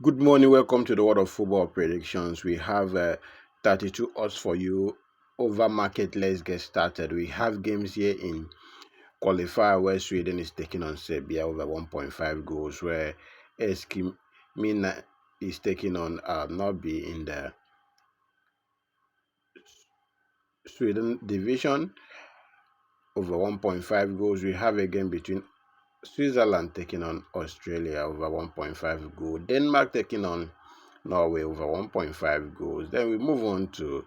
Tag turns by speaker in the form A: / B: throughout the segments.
A: Good morning, welcome to the World of Football Predictions. We have 32 odds for you over market. Let's get started. We have games here in qualifier where Sweden is taking on Serbia over 1.5 goals, where SK Mina is taking on Norby in the Sweden division over 1.5 goals. We have a game between Switzerland taking on Australia over 1.5 goals. Denmark taking on Norway over 1.5 goals. Then we move on to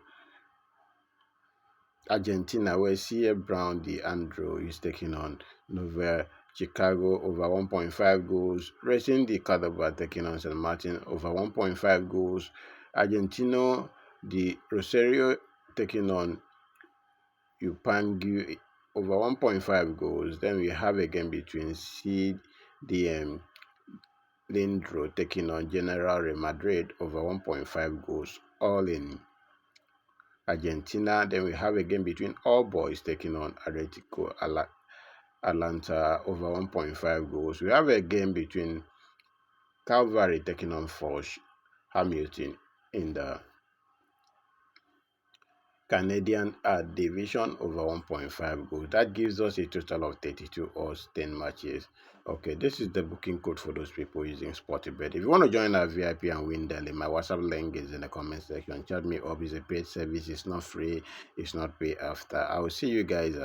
A: Argentina, where CA Brown the Andrew is taking on Nova Chicago over 1.5 goals. Racing the Cordova taking on San Martin over 1.5 goals. Argentino the Rosario taking on Upangu over 1.5 goals. Then we have a game between CDM Lindro taking on General Real Madrid over 1.5 goals, all in Argentina. Then we have a game between All Boys taking on Atletico Atlanta over 1.5 goals. We have a game between Calvary taking on Forge Hamilton in the Canadian division over 1.5 goals. That gives us a total of 32 odds, 10 matches. Okay, this is the booking code for those people using Sportybet. If you want to join our VIP and win daily, my WhatsApp link is in the comment section. Chat me up. It's a paid service. It's not free. It's not pay after. I will see you guys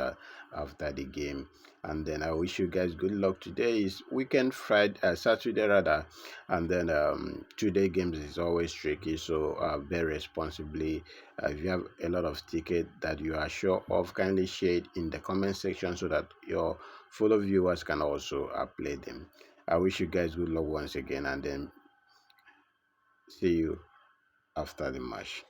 A: after the game. And then I wish you guys good luck. Today is weekend, Saturday rather. And then today games is always tricky. So bet responsibly. If you have a lot of tickets that you are sure of, kindly share it in the comment section so that your fellow viewers can also play them. I wish you guys good luck once again, and then see you after the match.